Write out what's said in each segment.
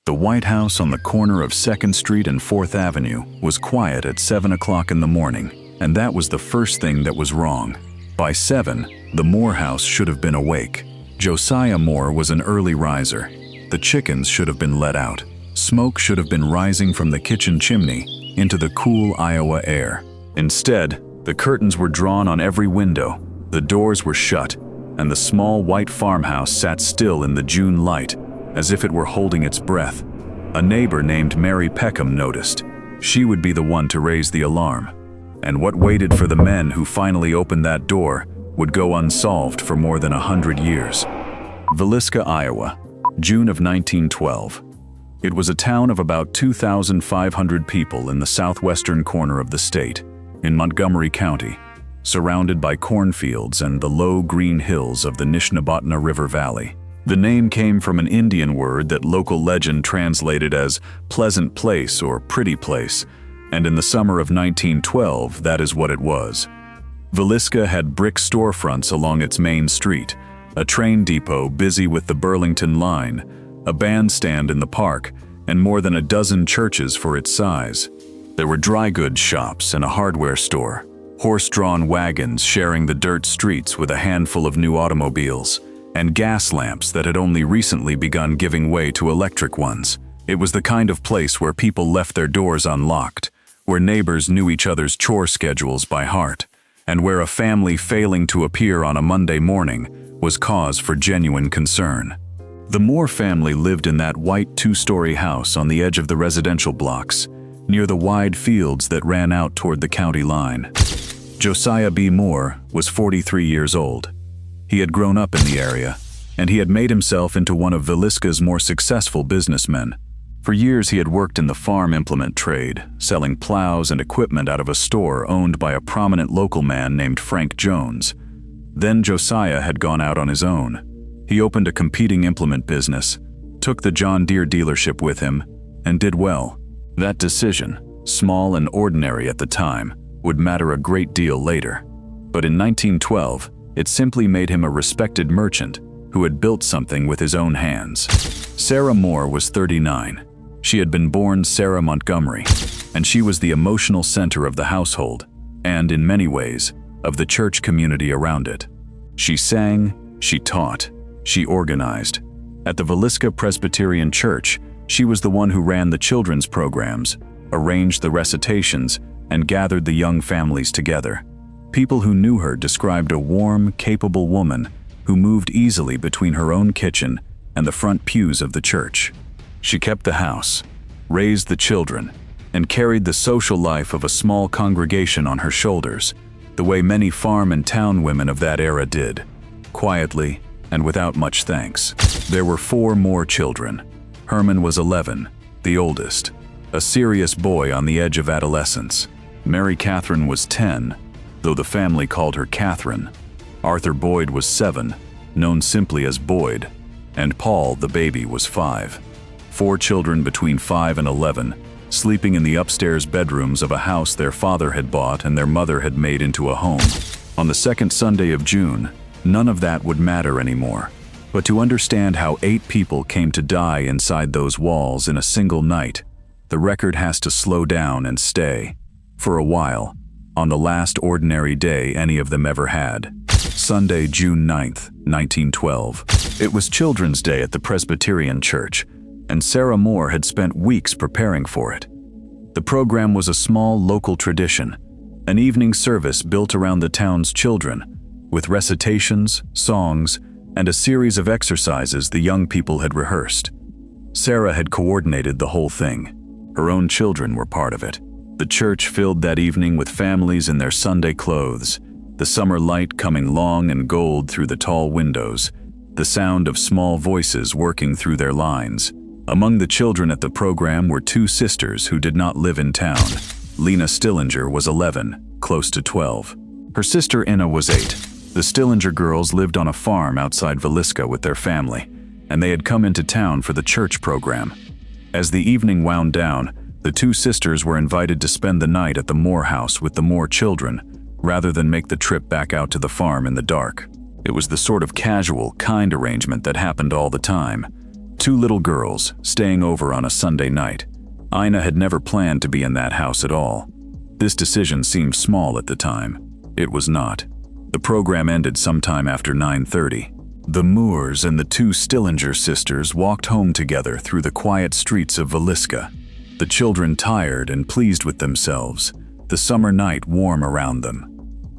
The White House on the corner of 2nd Street and 4th Avenue was quiet at 7 o'clock in the morning, and that was the first thing that was wrong. By 7, the Moore house should have been awake. Josiah Moore was an early riser. The chickens should have been let out. Smoke should have been rising from the kitchen chimney into the cool Iowa air. Instead, the curtains were drawn on every window, the doors were shut, and the small white farmhouse sat still in the June light, as if it were holding its breath. A neighbor named Mary Peckham noticed. She would be the one to raise the alarm. And what waited for the men who finally opened that door would go unsolved for more than 100 years. Villisca, Iowa, June of 1912. It was a town of about 2,500 people in the southwestern corner of the state, in Montgomery County, surrounded by cornfields and the low green hills of the Nishnabotna River Valley. The name came from an Indian word that local legend translated as pleasant place or pretty place, and in the summer of 1912, that is what it was. Villisca had brick storefronts along its main street, a train depot busy with the Burlington line, a bandstand in the park, and more than a dozen churches for its size. There were dry goods shops and a hardware store, horse-drawn wagons sharing the dirt streets with a handful of new automobiles, and gas lamps that had only recently begun giving way to electric ones. It was the kind of place where people left their doors unlocked, where neighbors knew each other's chore schedules by heart, and where a family failing to appear on a Monday morning was cause for genuine concern. The Moore family lived in that white two-story house on the edge of the residential blocks, near the wide fields that ran out toward the county line. Josiah B. Moore was 43 years old. He had grown up in the area, and he had made himself into one of Villisca's more successful businessmen. For years he had worked in the farm implement trade, selling plows and equipment out of a store owned by a prominent local man named Frank Jones. Then Josiah had gone out on his own. He opened a competing implement business, took the John Deere dealership with him, and did well. That decision, small and ordinary at the time, would matter a great deal later. But in 1912, it simply made him a respected merchant who had built something with his own hands. Sarah Moore was 39. She had been born Sarah Montgomery, and she was the emotional center of the household, and in many ways, of the church community around it. She sang, she taught, she organized. At the Villisca Presbyterian Church, she was the one who ran the children's programs, arranged the recitations, and gathered the young families together. People who knew her described a warm, capable woman who moved easily between her own kitchen and the front pews of the church. She kept the house, raised the children, and carried the social life of a small congregation on her shoulders, the way many farm and town women of that era did, quietly and without much thanks. There were 4 more children. Herman was 11, the oldest, a serious boy on the edge of adolescence. Mary Catherine was 10, though the family called her Catherine. Arthur Boyd was 7, known simply as Boyd, and Paul, the baby, was 5. 4 children between 5 and 11, sleeping in the upstairs bedrooms of a house their father had bought and their mother had made into a home. On the second Sunday of June, none of that would matter anymore. But to understand how 8 people came to die inside those walls in a single night, the record has to slow down and stay, for a while, on the last ordinary day any of them ever had. Sunday, June 9th, 1912. It was Children's Day at the Presbyterian Church, and Sarah Moore had spent weeks preparing for it. The program was a small local tradition, an evening service built around the town's children, with recitations, songs, and a series of exercises the young people had rehearsed. Sarah had coordinated the whole thing. Her own children were part of it. The church filled that evening with families in their Sunday clothes, the summer light coming long and gold through the tall windows, the sound of small voices working through their lines. Among the children at the program were 2 sisters who did not live in town. Lena Stillinger was 11, close to 12. Her sister Inna was 8. The Stillinger girls lived on a farm outside Villisca with their family, and they had come into town for the church program. As the evening wound down, the 2 sisters were invited to spend the night at the Moore house with the Moore children, rather than make the trip back out to the farm in the dark. It was the sort of casual, kind arrangement that happened all the time. 2 little girls staying over on a Sunday night. Ina had never planned to be in that house at all. This decision seemed small at the time. It was not. The program ended sometime after 9:30. The Moores and the 2 Stillinger sisters walked home together through the quiet streets of Villisca, the children tired and pleased with themselves, the summer night warm around them.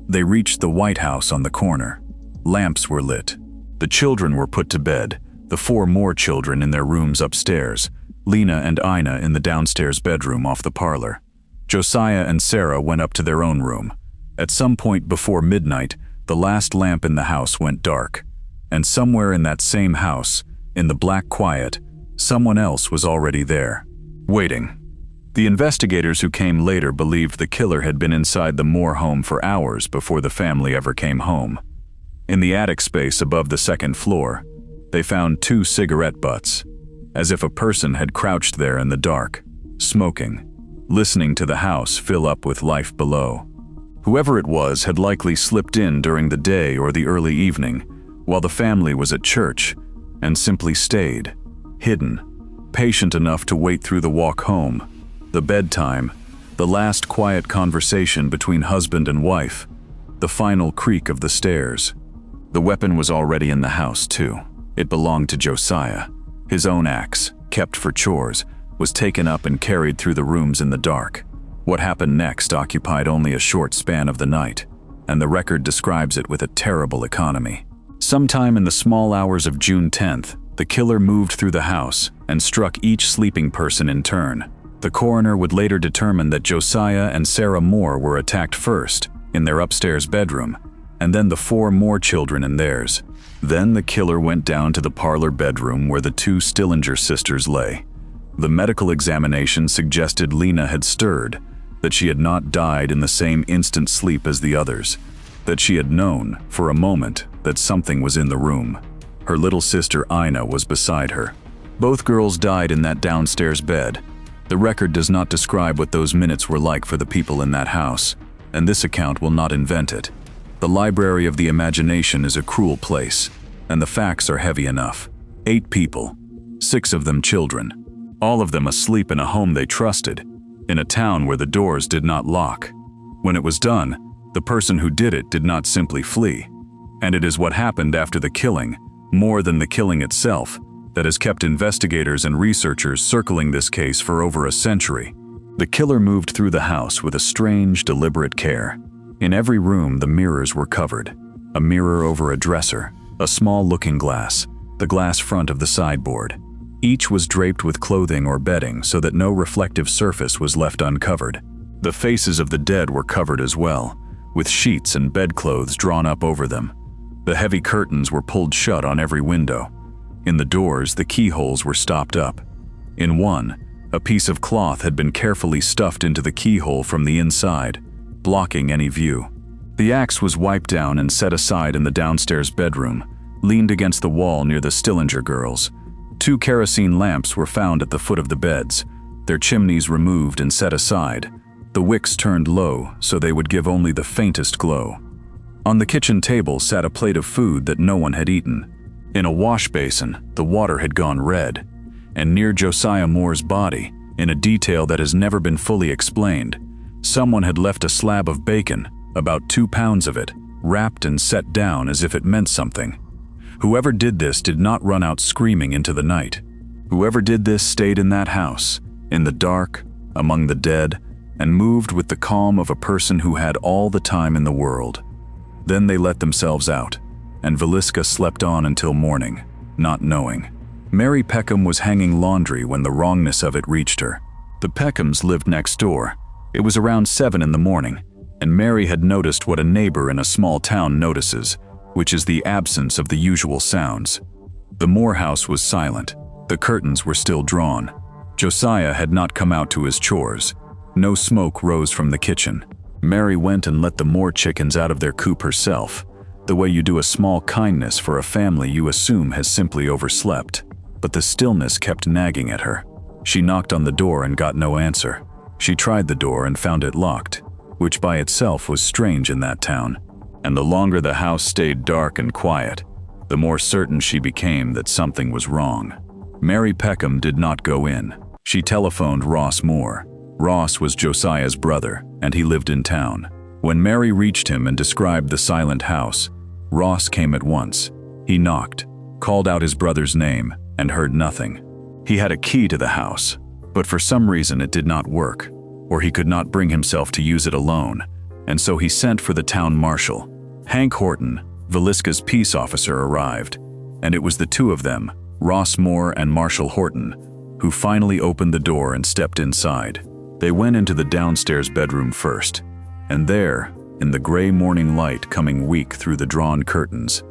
They reached the White House on the corner. Lamps were lit. The children were put to bed, the 4 more children in their rooms upstairs, Lena and Ina in the downstairs bedroom off the parlor. Josiah and Sarah went up to their own room. At some point before midnight, the last lamp in the house went dark. And somewhere in that same house, in the black quiet, someone else was already there, waiting. The investigators who came later believed the killer had been inside the Moore home for hours before the family ever came home. In the attic space above the 2nd floor, they found 2 cigarette butts, as if a person had crouched there in the dark, smoking, listening to the house fill up with life below. Whoever it was had likely slipped in during the day or the early evening, while the family was at church, and simply stayed, hidden, patient enough to wait through the walk home, the bedtime, the last quiet conversation between husband and wife, the final creak of the stairs. The weapon was already in the house, too. It belonged to Josiah. His own axe, kept for chores, was taken up and carried through the rooms in the dark. What happened next occupied only a short span of the night, and the record describes it with a terrible economy. Sometime in the small hours of June 10th, the killer moved through the house and struck each sleeping person in turn. The coroner would later determine that Josiah and Sarah Moore were attacked first, in their upstairs bedroom, and then the 4 more children in theirs. Then the killer went down to the parlor bedroom where the 2 Stillinger sisters lay. The medical examination suggested Lena had stirred, that she had not died in the same instant sleep as the others, that she had known, for a moment, that something was in the room. Her little sister Ina was beside her. Both girls died in that downstairs bed. The record does not describe what those minutes were like for the people in that house, and this account will not invent it. The library of the imagination is a cruel place, and the facts are heavy enough. 8 people, 6 of them children, all of them asleep in a home they trusted, in a town where the doors did not lock. When it was done, the person who did it did not simply flee. And it is what happened after the killing, more than the killing itself, that has kept investigators and researchers circling this case for over a century. The killer moved through the house with a strange, deliberate care. In every room, the mirrors were covered. A mirror over a dresser, a small looking glass, the glass front of the sideboard. Each was draped with clothing or bedding so that no reflective surface was left uncovered. The faces of the dead were covered as well, with sheets and bedclothes drawn up over them. The heavy curtains were pulled shut on every window. In the doors, the keyholes were stopped up. In one, a piece of cloth had been carefully stuffed into the keyhole from the inside, blocking any view. The axe was wiped down and set aside in the downstairs bedroom, leaned against the wall near the Stillinger girls. 2 kerosene lamps were found at the foot of the beds, their chimneys removed and set aside, the wicks turned low so they would give only the faintest glow. On the kitchen table sat a plate of food that no one had eaten. In a wash basin, the water had gone red, and near Josiah Moore's body, in a detail that has never been fully explained, someone had left a slab of bacon, about 2 pounds of it, wrapped and set down as if it meant something. Whoever did this did not run out screaming into the night. Whoever did this stayed in that house, in the dark, among the dead, and moved with the calm of a person who had all the time in the world. Then they let themselves out, and Villisca slept on until morning, not knowing. Mary Peckham was hanging laundry when the wrongness of it reached her. The Peckhams lived next door. It was around 7 in the morning, and Mary had noticed what a neighbor in a small town notices, which is the absence of the usual sounds. The Moore house was silent. The curtains were still drawn. Josiah had not come out to his chores. No smoke rose from the kitchen. Mary went and let the Moore chickens out of their coop herself, the way you do a small kindness for a family you assume has simply overslept. But the stillness kept nagging at her. She knocked on the door and got no answer. She tried the door and found it locked, which by itself was strange in that town. And the longer the house stayed dark and quiet, the more certain she became that something was wrong. Mary Peckham did not go in. She telephoned Ross Moore. Ross was Josiah's brother, and he lived in town. When Mary reached him and described the silent house, Ross came at once. He knocked, called out his brother's name, and heard nothing. He had a key to the house, but for some reason it did not work, or he could not bring himself to use it alone, and so he sent for the town marshal. Hank Horton, Villisca's peace officer, arrived, and it was the two of them, Ross Moore and Marshal Horton, who finally opened the door and stepped inside. They went into the downstairs bedroom first, and there, in the gray morning light coming weak through the drawn curtains,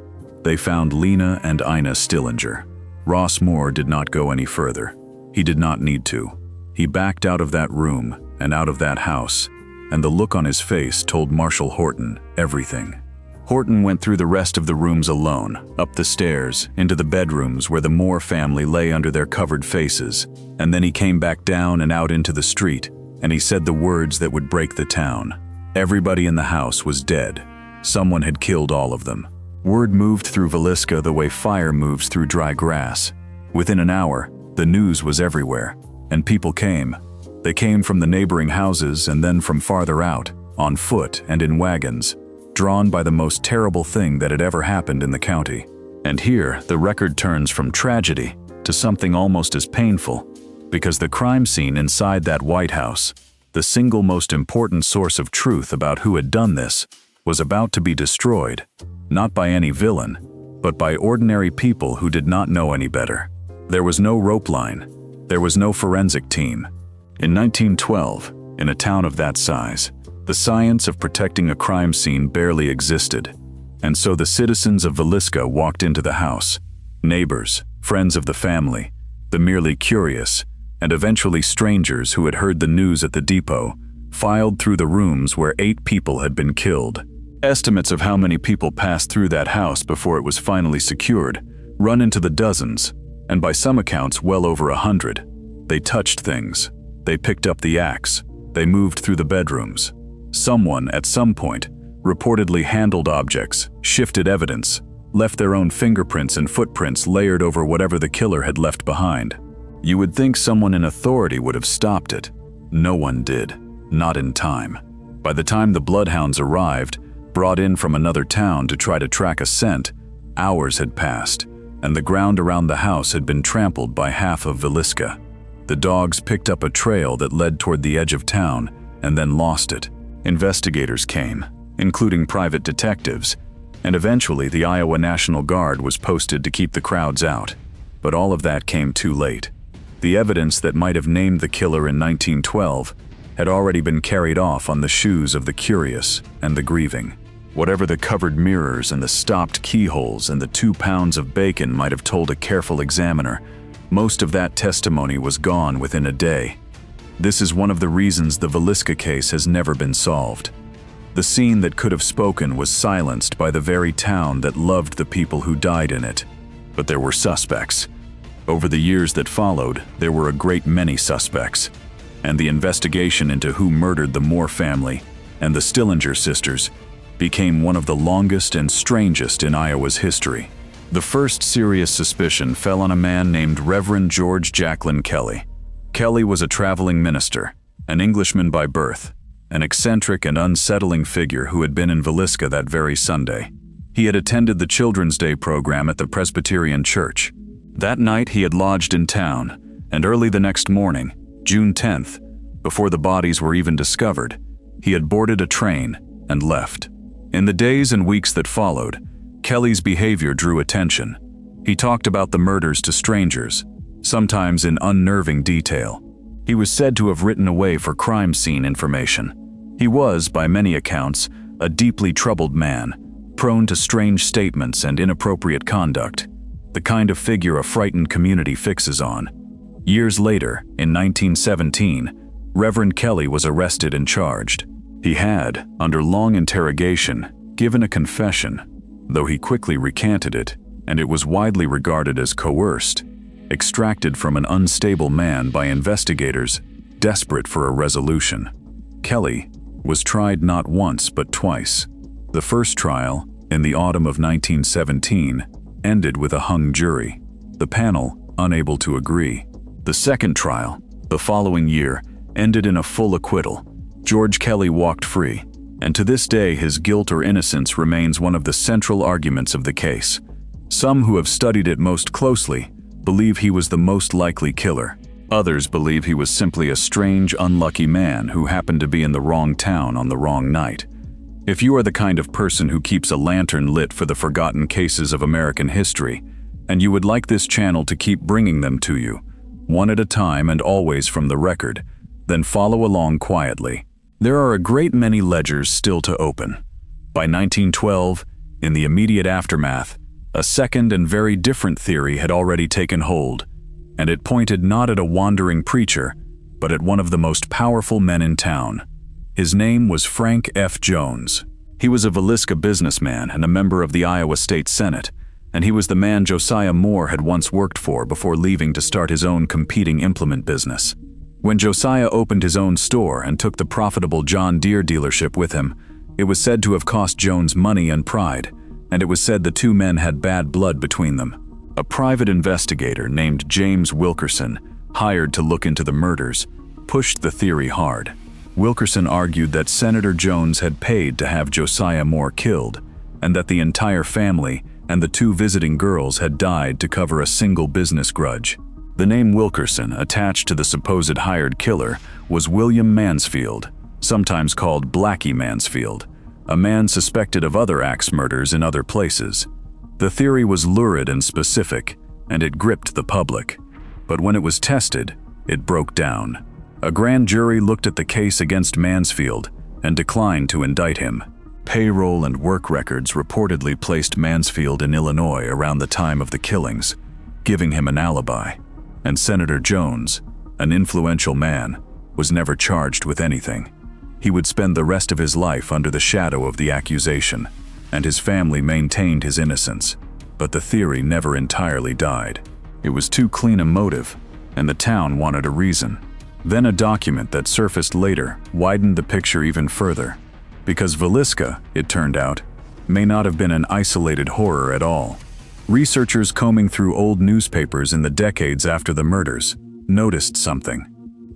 they found Lena and Ina Stillinger. Ross Moore did not go any further. He did not need to. He backed out of that room and out of that house, and the look on his face told Marshal Horton everything. Horton went through the rest of the rooms alone, up the stairs, into the bedrooms where the Moore family lay under their covered faces, and then he came back down and out into the street, and he said the words that would break the town. Everybody in the house was dead. Someone had killed all of them. Word moved through Villisca the way fire moves through dry grass. Within an hour, the news was everywhere, and people came. They came from the neighboring houses and then from farther out, on foot and in wagons, drawn by the most terrible thing that had ever happened in the county. And here, the record turns from tragedy to something almost as painful, because the crime scene inside that White House, the single most important source of truth about who had done this, was about to be destroyed, not by any villain, but by ordinary people who did not know any better. There was no rope line. There was no forensic team. In 1912, in a town of that size, the science of protecting a crime scene barely existed, and so the citizens of Villisca walked into the house. Neighbors, friends of the family, the merely curious, and eventually strangers who had heard the news at the depot, filed through the rooms where 8 people had been killed. Estimates of how many people passed through that house before it was finally secured run into the dozens, and by some accounts well over 100. They touched things. They picked up the axe. They moved through the bedrooms. Someone, at some point, reportedly handled objects, shifted evidence, left their own fingerprints and footprints layered over whatever the killer had left behind. You would think someone in authority would have stopped it. No one did. Not in time. By the time the bloodhounds arrived, brought in from another town to try to track a scent, hours had passed, and the ground around the house had been trampled by half of Villisca. The dogs picked up a trail that led toward the edge of town and then lost it. Investigators came, including private detectives, and eventually the Iowa National Guard was posted to keep the crowds out. But all of that came too late. The evidence that might have named the killer in 1912 had already been carried off on the shoes of the curious and the grieving. Whatever the covered mirrors and the stopped keyholes and the 2 pounds of bacon might have told a careful examiner, most of that testimony was gone within a day. This is one of the reasons the Villisca case has never been solved. The scene that could have spoken was silenced by the very town that loved the people who died in it. But there were suspects. Over the years that followed, there were a great many suspects, and the investigation into who murdered the Moore family and the Stillinger sisters became one of the longest and strangest in Iowa's history. The first serious suspicion fell on a man named Reverend George Jacklin Kelly. Kelly was a traveling minister, an Englishman by birth, an eccentric and unsettling figure who had been in Villisca that very Sunday. He had attended the Children's Day program at the Presbyterian Church. That night he had lodged in town, and early the next morning, June 10th, before the bodies were even discovered, he had boarded a train and left. In the days and weeks that followed, Kelly's behavior drew attention. He talked about the murders to strangers, sometimes in unnerving detail. He was said to have written away for crime scene information. He was, by many accounts, a deeply troubled man, prone to strange statements and inappropriate conduct, the kind of figure a frightened community fixes on. Years later, in 1917, Reverend Kelly was arrested and charged. He had, under long interrogation, given a confession, though he quickly recanted it, and it was widely regarded as coerced, extracted from an unstable man by investigators desperate for a resolution. Kelly was tried not once but twice. The first trial, in the autumn of 1917, ended with a hung jury. The panel, unable to agree. The second trial, the following year, ended in a full acquittal. George Kelly walked free, and to this day his guilt or innocence remains one of the central arguments of the case. Some who have studied it most closely believe he was the most likely killer. Others believe he was simply a strange, unlucky man who happened to be in the wrong town on the wrong night. If you are the kind of person who keeps a lantern lit for the forgotten cases of American history, and you would like this channel to keep bringing them to you, one at a time and always from the record, then follow along quietly. There are a great many ledgers still to open. By 1912, in the immediate aftermath, a second and very different theory had already taken hold, and it pointed not at a wandering preacher, but at one of the most powerful men in town. His name was Frank F. Jones. He was a Villisca businessman and a member of the Iowa State Senate, and he was the man Josiah Moore had once worked for before leaving to start his own competing implement business. When Josiah opened his own store and took the profitable John Deere dealership with him, it was said to have cost Jones money and pride, and it was said the two men had bad blood between them. A private investigator named James Wilkerson, hired to look into the murders, pushed the theory hard. Wilkerson argued that Senator Jones had paid to have Josiah Moore killed, and that the entire family and the two visiting girls had died to cover a single business grudge. The name Wilkerson, attached to the supposed hired killer, was William Mansfield, sometimes called Blackie Mansfield, a man suspected of other axe murders in other places. The theory was lurid and specific, and it gripped the public. But when it was tested, it broke down. A grand jury looked at the case against Mansfield and declined to indict him. Payroll and work records reportedly placed Mansfield in Illinois around the time of the killings, giving him an alibi. And Senator Jones, an influential man, was never charged with anything. He would spend the rest of his life under the shadow of the accusation, and his family maintained his innocence. But the theory never entirely died. It was too clean a motive, and the town wanted a reason. Then a document that surfaced later widened the picture even further, because Villisca, it turned out, may not have been an isolated horror at all. Researchers combing through old newspapers in the decades after the murders noticed something.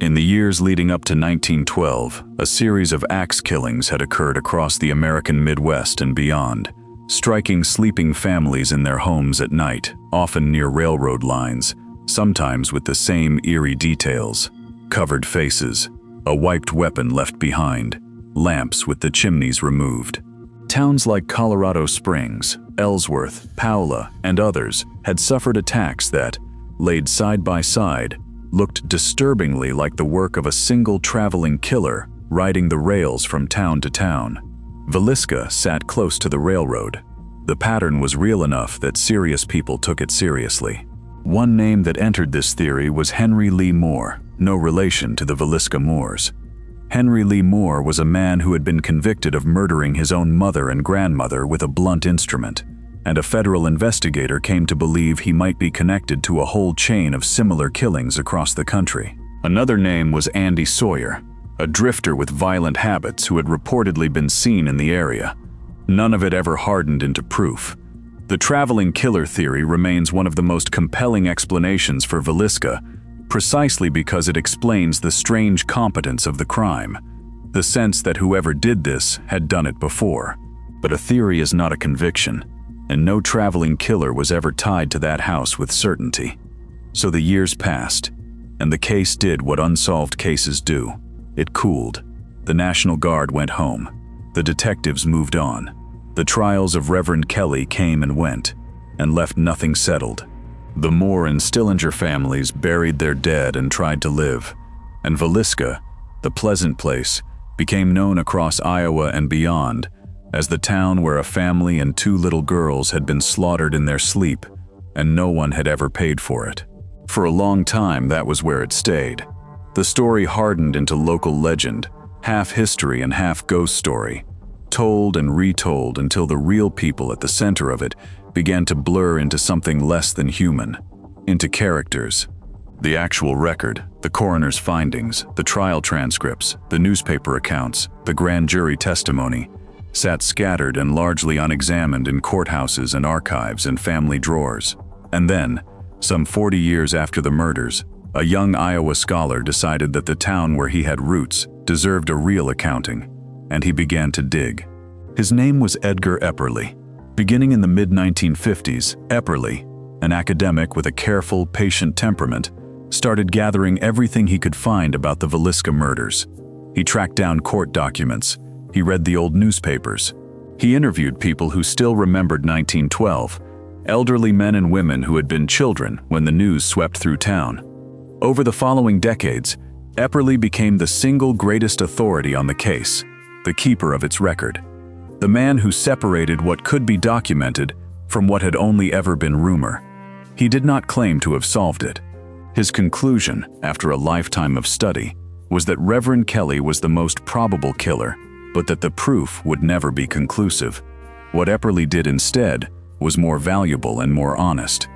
In the years leading up to 1912, a series of axe killings had occurred across the American Midwest and beyond, striking sleeping families in their homes at night, often near railroad lines, sometimes with the same eerie details: covered faces, a wiped weapon left behind, lamps with the chimneys removed. Towns like Colorado Springs, Ellsworth, Paola, and others had suffered attacks that, laid side by side, looked disturbingly like the work of a single traveling killer riding the rails from town to town. Villisca sat close to the railroad. The pattern was real enough that serious people took it seriously. One name that entered this theory was Henry Lee Moore, no relation to the Villisca Moors. Henry Lee Moore was a man who had been convicted of murdering his own mother and grandmother with a blunt instrument, and a federal investigator came to believe he might be connected to a whole chain of similar killings across the country. Another name was Andy Sawyer, a drifter with violent habits who had reportedly been seen in the area. None of it ever hardened into proof. The traveling killer theory remains one of the most compelling explanations for Villisca, precisely because it explains the strange competence of the crime, the sense that whoever did this had done it before. But a theory is not a conviction, and no traveling killer was ever tied to that house with certainty. So the years passed, and the case did what unsolved cases do. It cooled. The National Guard went home. The detectives moved on. The trials of Reverend Kelly came and went, and left nothing settled. The Moore and Stillinger families buried their dead and tried to live, and Villisca, the pleasant place, became known across Iowa and beyond as the town where a family and two little girls had been slaughtered in their sleep, and no one had ever paid for it. For a long time, that was where it stayed. The story hardened into local legend, half history and half ghost story, told and retold until the real people at the center of it began to blur into something less than human, into characters. The actual record, the coroner's findings, the trial transcripts, the newspaper accounts, the grand jury testimony, sat scattered and largely unexamined in courthouses and archives and family drawers. And then, Some 40 years after the murders, a young Iowa scholar decided that the town where he had roots deserved a real accounting, and he began to dig. His name was Edgar Epperly. Beginning in the mid-1950s, Epperly, an academic with a careful, patient temperament, started gathering everything he could find about the Villisca murders. He tracked down court documents. He read the old newspapers. He interviewed people who still remembered 1912, elderly men and women who had been children when the news swept through town. Over the following decades, Epperly became the single greatest authority on the case, the keeper of its record, the man who separated what could be documented from what had only ever been rumor. He did not claim to have solved it. His conclusion, after a lifetime of study, was that Reverend Kelly was the most probable killer, but that the proof would never be conclusive. What Epperly did instead was more valuable and more honest.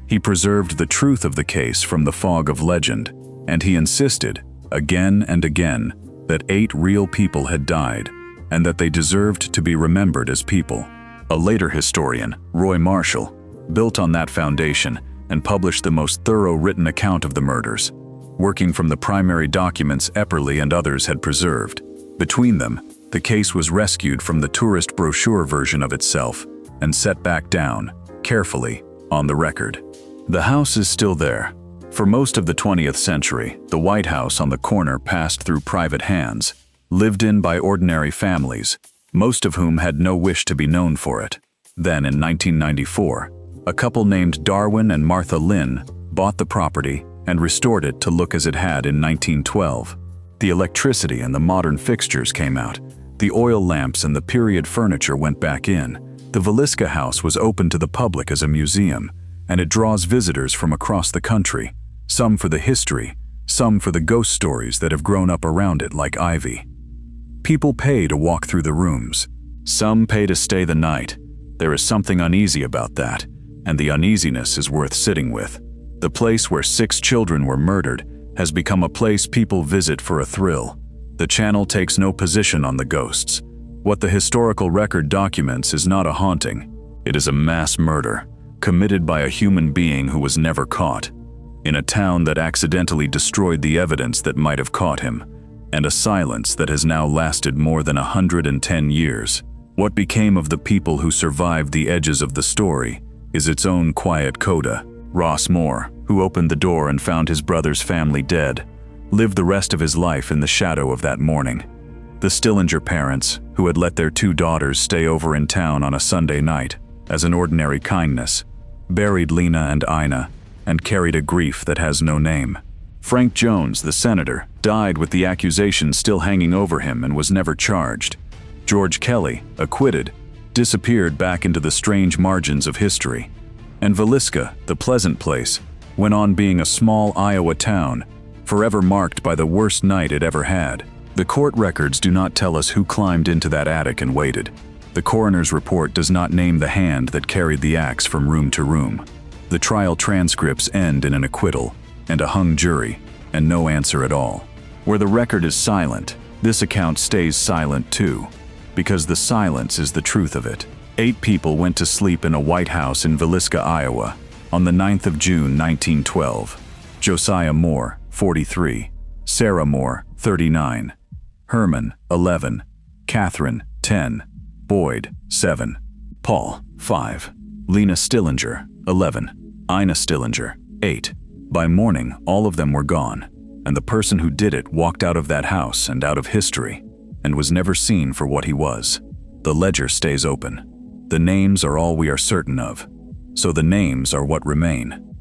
He preserved the truth of the case from the fog of legend, and he insisted, again and again, that 8 real people had died, and that they deserved to be remembered as people. A later historian, Roy Marshall, built on that foundation and published the most thorough written account of the murders, working from the primary documents Epperly and others had preserved. Between them, the case was rescued from the tourist brochure version of itself and set back down, carefully, on the record. The house is still there. For most of the 20th century, the White House on the corner passed through private hands, lived in by ordinary families, most of whom had no wish to be known for it. Then, in 1994, a couple named Darwin and Martha Lynn bought the property and restored it to look as it had in 1912. The electricity and the modern fixtures came out. The oil lamps and the period furniture went back in. The Villisca house was open to the public as a museum, and it draws visitors from across the country, some for the history, some for the ghost stories that have grown up around it like ivy. People pay to walk through the rooms. Some pay to stay the night. There is something uneasy about that, and the uneasiness is worth sitting with. The place where 6 children were murdered has become a place people visit for a thrill. The channel takes no position on the ghosts. What the historical record documents is not a haunting. It is a mass murder, committed by a human being who was never caught, in a town that accidentally destroyed the evidence that might have caught him, and a silence that has now lasted more than 110 years. What became of the people who survived the edges of the story is its own quiet coda. Ross Moore, who opened the door and found his brother's family dead, lived the rest of his life in the shadow of that morning. The Stillinger parents, who had let their 2 daughters stay over in town on a Sunday night, as an ordinary kindness, buried Lena and Ina, and carried a grief that has no name. Frank Jones, the senator, died with the accusation still hanging over him and was never charged. George Kelly, acquitted, disappeared back into the strange margins of history. And Villisca, the pleasant place, went on being a small Iowa town, forever marked by the worst night it ever had. The court records do not tell us who climbed into that attic and waited. The coroner's report does not name the hand that carried the axe from room to room. The trial transcripts end in an acquittal, and a hung jury, and no answer at all. Where the record is silent, this account stays silent too, because the silence is the truth of it. 8 people went to sleep in a White House in Villisca, Iowa, on the 9th of June 1912. Josiah Moore, 43. Sarah Moore, 39. Herman, 11. Catherine, 10. Boyd, 7. Paul, 5. Lena Stillinger, 11. Ina Stillinger, 8. By morning, all of them were gone, and the person who did it walked out of that house and out of history, and was never seen for what he was. The ledger stays open. The names are all we are certain of, so the names are what remain.